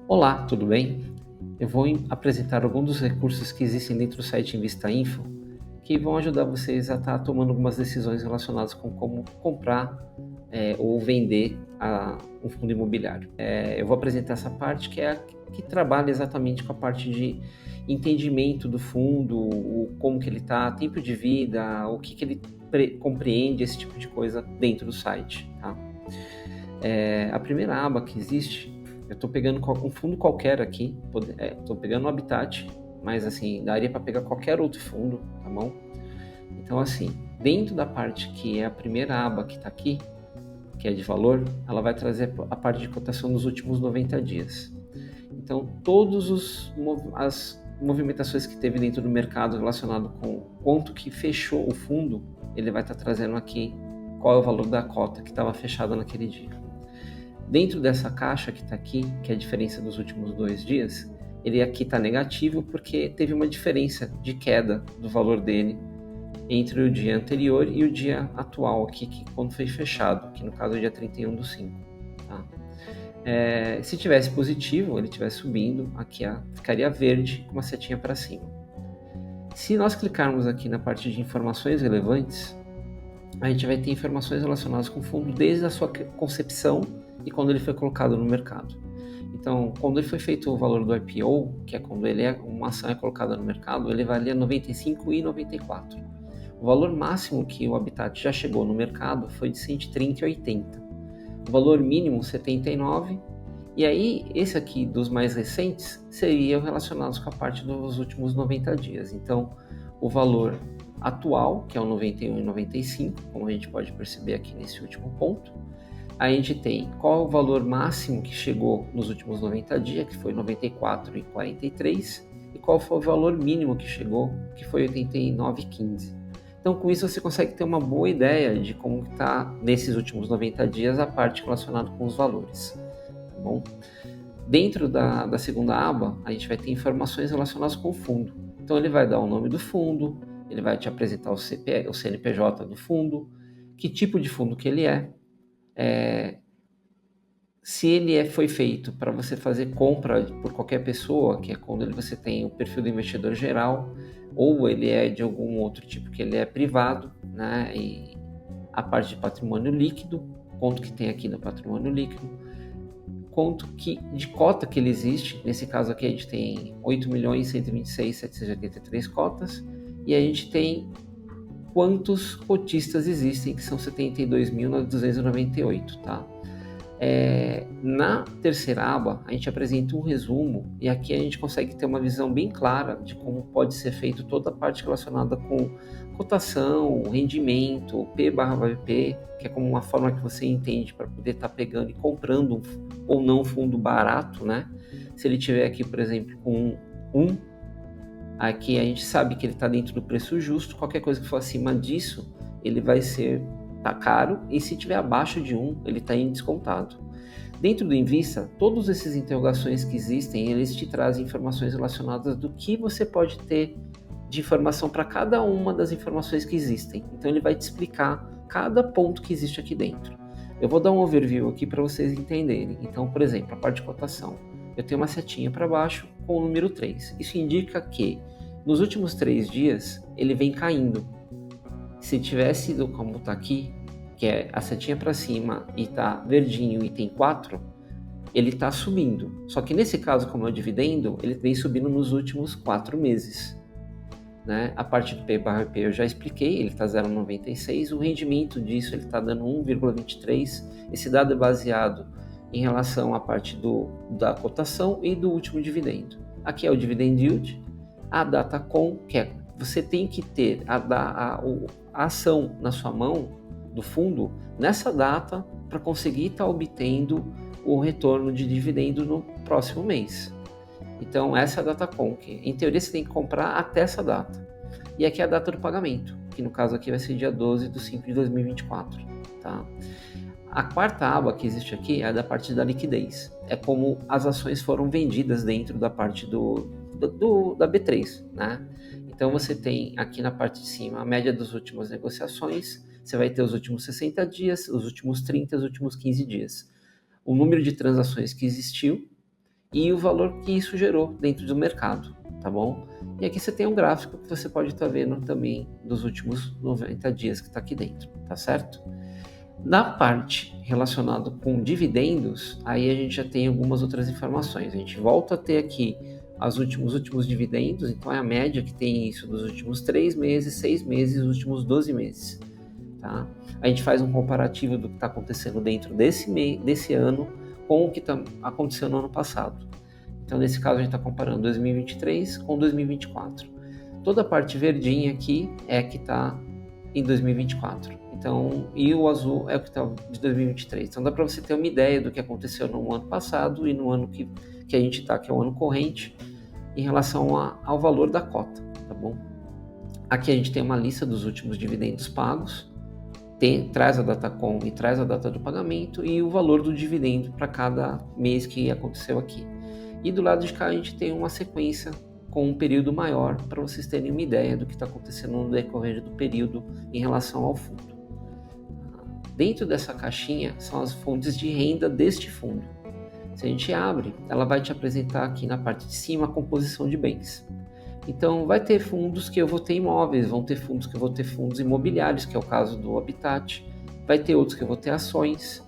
Olá, tudo bem? Eu vou apresentar alguns dos recursos que existem dentro do site Invista Info, que vão ajudar vocês a estar tomando algumas decisões relacionadas com como comprar ou vender um fundo imobiliário. Eu vou apresentar essa parte que é a que trabalha exatamente com a parte de entendimento do fundo, como que ele está, tempo de vida, o que ele compreende, esse tipo de coisa dentro do site. Tá? A primeira aba que existe, eu estou pegando um fundo qualquer aqui, estou pegando o Habitat, mas assim, daria para pegar qualquer outro fundo, tá bom? Então assim, dentro da parte que é a primeira aba que está aqui, que é de valor, ela vai trazer a parte de cotação nos últimos 90 dias. Então, todas as movimentações que teve dentro do mercado relacionado com quanto que fechou o fundo, ele vai estar trazendo aqui qual é o valor da cota que estava fechada naquele dia. Dentro dessa caixa que está aqui, que é a diferença dos últimos 2 dias, ele aqui está negativo porque teve uma diferença de queda do valor dele entre o dia anterior e o dia atual aqui, que quando foi fechado, que no caso é o dia 31/5. Tá? Se tivesse positivo, ele estivesse subindo, aqui ficaria verde com uma setinha para cima. Se nós clicarmos aqui na parte de informações relevantes, a gente vai ter informações relacionadas com o fundo desde a sua concepção e quando ele foi colocado no mercado. Então, quando ele foi feito o valor do IPO, que é quando uma ação é colocada no mercado, ele valia R$ 95,94. O valor máximo que o Habitat já chegou no mercado foi de R$ 130,80. O valor mínimo, R$ 79. E aí, esse aqui dos mais recentes seriam relacionados com a parte dos últimos 90 dias. Então, o valor atual, que é o 91,95, como a gente pode perceber aqui nesse último ponto. A gente tem qual é o valor máximo que chegou nos últimos 90 dias, que foi 94,43, e qual foi o valor mínimo que chegou, que foi 89,15. Então, com isso, você consegue ter uma boa ideia de como está, nesses últimos 90 dias, a parte relacionada com os valores. Tá bom? Dentro da segunda aba, a gente vai ter informações relacionadas com o fundo. Então, ele vai dar o nome do fundo, ele vai te apresentar o CNPJ do fundo, que tipo de fundo que ele é, se ele foi feito para você fazer compra por qualquer pessoa, que é quando você tem o perfil do investidor geral, ou ele é de algum outro tipo que ele é privado, né? E a parte de patrimônio líquido, quanto que tem aqui no patrimônio líquido, quanto que de cota que ele existe. Nesse caso aqui a gente tem 8.126.783 cotas, e a gente tem quantos cotistas existem, que são 72.298, tá? Na terceira aba, a gente apresenta um resumo e aqui a gente consegue ter uma visão bem clara de como pode ser feito toda a parte relacionada com cotação, rendimento, P/VP, que é como uma forma que você entende para poder estar pegando e comprando ou não um fundo barato, né? Se ele tiver aqui, por exemplo, com 1, aqui a gente sabe que ele está dentro do preço justo, qualquer coisa que for acima disso, ele vai ser caro, e se tiver abaixo de 1, ele está em descontado. Dentro do Invista, todas essas interrogações que existem, eles te trazem informações relacionadas do que você pode ter de informação para cada uma das informações que existem. Então ele vai te explicar cada ponto que existe aqui dentro. Eu vou dar um overview aqui para vocês entenderem. Então, por exemplo, a parte de cotação. Eu tenho uma setinha para baixo com o número 3. Isso indica que nos últimos 3 dias ele vem caindo. Se tivesse sido como está aqui, que é a setinha para cima e está verdinho e tem 4, ele está subindo. Só que nesse caso, como é o dividendo, ele vem subindo nos últimos 4 meses. Né? A parte do P/P eu já expliquei, ele está 0,96, o rendimento disso ele está dando 1,23. Esse dado é baseado em relação à parte da cotação e do último dividendo. Aqui é o dividend yield, a data com, que é você tem que ter a ação na sua mão do fundo nessa data para conseguir estar obtendo o retorno de dividendo no próximo mês. Então essa é a data com, que em teoria você tem que comprar até essa data. E aqui é a data do pagamento, que no caso aqui vai ser dia 12/5/2024. Tá? A quarta aba que existe aqui é a da parte da liquidez. É como as ações foram vendidas dentro da parte da B3, né? Então você tem aqui na parte de cima a média das últimas negociações, você vai ter os últimos 60 dias, os últimos 30, os últimos 15 dias. O número de transações que existiu e o valor que isso gerou dentro do mercado, tá bom? E aqui você tem um gráfico que você pode estar vendo também dos últimos 90 dias que está aqui dentro, tá certo? Na parte relacionada com dividendos, aí a gente já tem algumas outras informações. A gente volta a ter aqui os últimos dividendos, então é a média que tem isso dos últimos 3 meses, 6 meses e os últimos 12 meses. Tá? A gente faz um comparativo do que está acontecendo dentro desse ano com o que aconteceu no ano passado. Então, nesse caso, a gente está comparando 2023 com 2024. Toda a parte verdinha aqui é a que está em 2024. Então, e o azul é o que está de 2023. Então, dá para você ter uma ideia do que aconteceu no ano passado e no ano que a gente está, que é o ano corrente, em relação ao valor da cota, tá bom? Aqui a gente tem uma lista dos últimos dividendos pagos, traz a data com e traz a data do pagamento e o valor do dividendo para cada mês que aconteceu aqui. E do lado de cá a gente tem uma sequência com um período maior para vocês terem uma ideia do que está acontecendo no decorrer do período em relação ao fundo. Dentro dessa caixinha são as fontes de renda deste fundo. Se a gente abre, ela vai te apresentar aqui na parte de cima a composição de bens. Então, vai ter fundos que eu vou ter imóveis, vão ter fundos que eu vou ter fundos imobiliários, que é o caso do Habitat, vai ter outros que eu vou ter ações,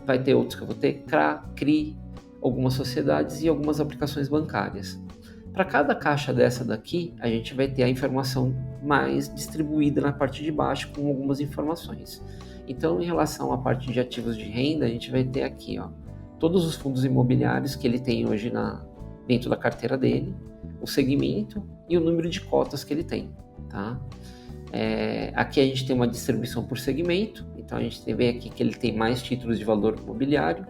vai ter outros que eu vou ter CRI, algumas sociedades e algumas aplicações bancárias. Para cada caixa dessa daqui, a gente vai ter a informação mais distribuída na parte de baixo com algumas informações. Então, em relação à parte de ativos de renda, a gente vai ter aqui, ó, todos os fundos imobiliários que ele tem hoje dentro da carteira dele, o segmento e o número de cotas que ele tem, tá? Aqui a gente tem uma distribuição por segmento, então a gente vê aqui que ele tem mais títulos de valor imobiliário,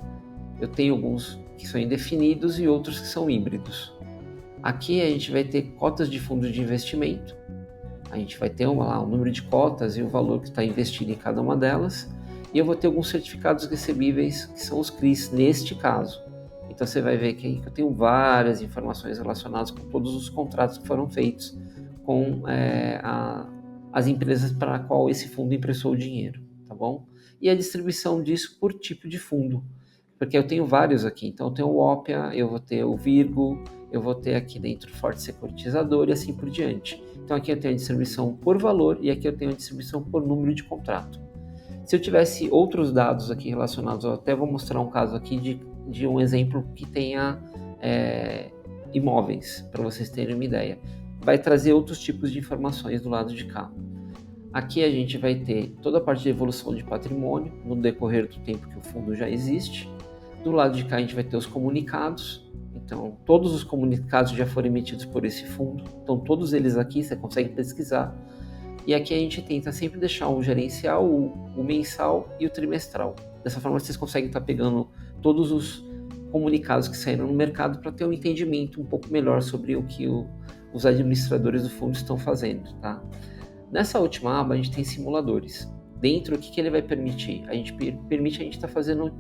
eu tenho alguns que são indefinidos e outros que são híbridos. Aqui a gente vai ter cotas de fundos de investimento, a gente vai ter o número de cotas e o valor que está investido em cada uma delas, e eu vou ter alguns certificados recebíveis, que são os CRIs neste caso. Então você vai ver que eu tenho várias informações relacionadas com todos os contratos que foram feitos com as empresas para a qual esse fundo emprestou o dinheiro, tá bom? E a distribuição disso por tipo de fundo, porque eu tenho vários aqui. Então eu tenho o Opia, eu vou ter o Virgo, eu vou ter aqui dentro o Forte Securitizador e assim por diante. Então aqui eu tenho a distribuição por valor e aqui eu tenho a distribuição por número de contrato. Se eu tivesse outros dados aqui relacionados, eu até vou mostrar um caso aqui de um exemplo que tenha imóveis, para vocês terem uma ideia. Vai trazer outros tipos de informações do lado de cá. Aqui a gente vai ter toda a parte de evolução de patrimônio no decorrer do tempo que o fundo já existe. Do lado de cá a gente vai ter os comunicados. Então, todos os comunicados já foram emitidos por esse fundo. Então, todos eles aqui você consegue pesquisar. E aqui a gente tenta sempre deixar o gerencial, o mensal e o trimestral. Dessa forma vocês conseguem estar pegando todos os comunicados que saíram no mercado para ter um entendimento um pouco melhor sobre o que os administradores do fundo estão fazendo, tá? Nessa última aba a gente tem simuladores. Dentro, o que ele vai permitir? Permite a gente estar fazendo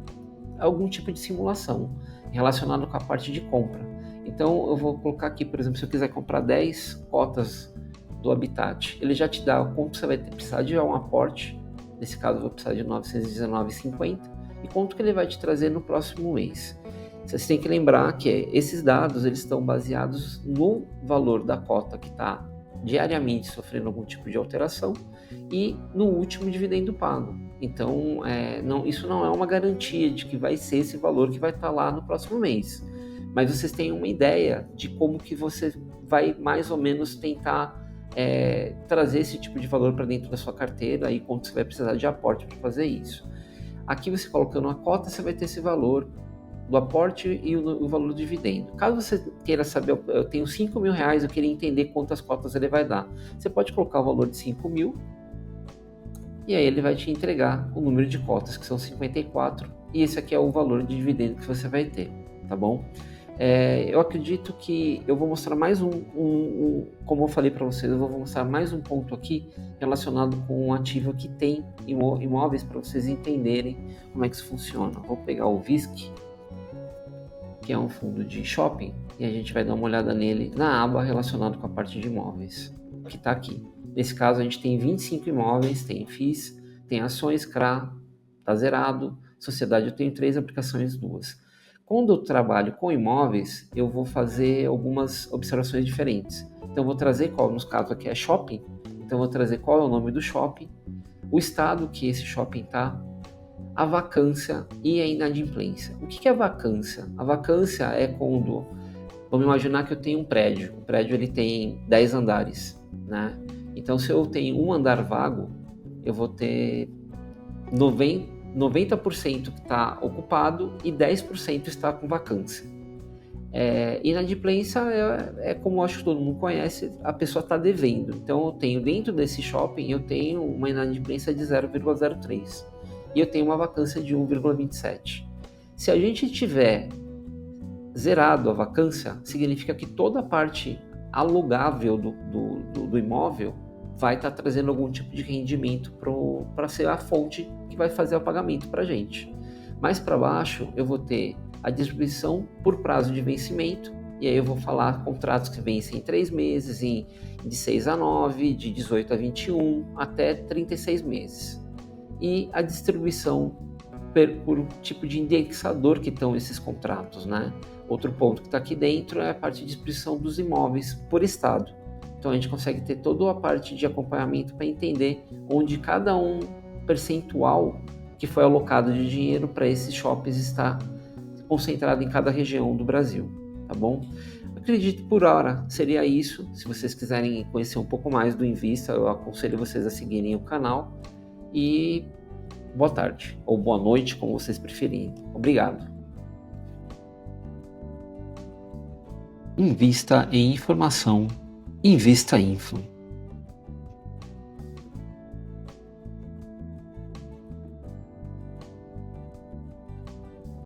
algum tipo de simulação relacionado com a parte de compra. Então eu vou colocar aqui, por exemplo, se eu quiser comprar 10 cotas do Habitat, ele já te dá o quanto você vai precisar de um aporte, nesse caso eu vou precisar de R$ 919,50, e quanto que ele vai te trazer no próximo mês. Vocês têm que lembrar que esses dados eles estão baseados no valor da cota que está diariamente sofrendo algum tipo de alteração e no último dividendo pago. Então, isso não é uma garantia de que vai ser esse valor que vai estar lá no próximo mês. Mas vocês têm uma ideia de como que você vai mais ou menos tentar trazer esse tipo de valor para dentro da sua carteira e quanto você vai precisar de aporte para fazer isso. Aqui você colocando a cota, você vai ter esse valor do aporte e o valor do dividendo. Caso você queira saber, eu tenho R$5.000, eu queria entender quantas cotas ele vai dar. Você pode colocar o valor de 5.000 e aí ele vai te entregar o número de cotas, que são 54, e esse aqui é o valor de dividendo que você vai ter, tá bom? Eu acredito que eu vou mostrar mais como eu falei para vocês, eu vou mostrar mais um ponto aqui relacionado com um ativo que tem imóveis para vocês entenderem como é que isso funciona. Vou pegar o VISC, que é um fundo de shopping, e a gente vai dar uma olhada nele na aba relacionada com a parte de imóveis, que está aqui. Nesse caso a gente tem 25 imóveis, tem FIIs, tem ações, CRA, está zerado, sociedade eu tenho 3 aplicações, 2. Quando eu trabalho com imóveis, eu vou fazer algumas observações diferentes. Então, eu vou trazer qual, no caso aqui é shopping, então eu vou trazer qual é o nome do shopping, o estado que esse shopping está, a vacância e a inadimplência. O que é vacância? A vacância é quando, vamos imaginar que eu tenho um prédio, o prédio ele tem 10 andares, né? Então, se eu tenho um andar vago, eu vou ter 90% que está ocupado e 10% está com vacância. Inadimplência como eu acho que todo mundo conhece, a pessoa está devendo. Então eu tenho dentro desse shopping, eu tenho uma inadimplência de 0,03 e eu tenho uma vacância de 1,27. Se a gente tiver zerado a vacância, significa que toda a parte alugável do imóvel vai estar trazendo algum tipo de rendimento para ser a fonte que vai fazer o pagamento para a gente. Mais para baixo eu vou ter a distribuição por prazo de vencimento, e aí eu vou falar contratos que vencem em 3 meses, de 6 a 9, de 18 a 21, até 36 meses. E a distribuição por tipo de indexador que estão esses contratos, né? Outro ponto que está aqui dentro é a parte de distribuição dos imóveis por estado. Então a gente consegue ter toda a parte de acompanhamento para entender onde cada um percentual que foi alocado de dinheiro para esses shoppings está concentrado em cada região do Brasil, tá bom? Acredito por hora seria isso. Se vocês quiserem conhecer um pouco mais do Invista, eu aconselho vocês a seguirem o canal e boa tarde ou boa noite, como vocês preferirem. Obrigado. Invista em informação. Invista Info.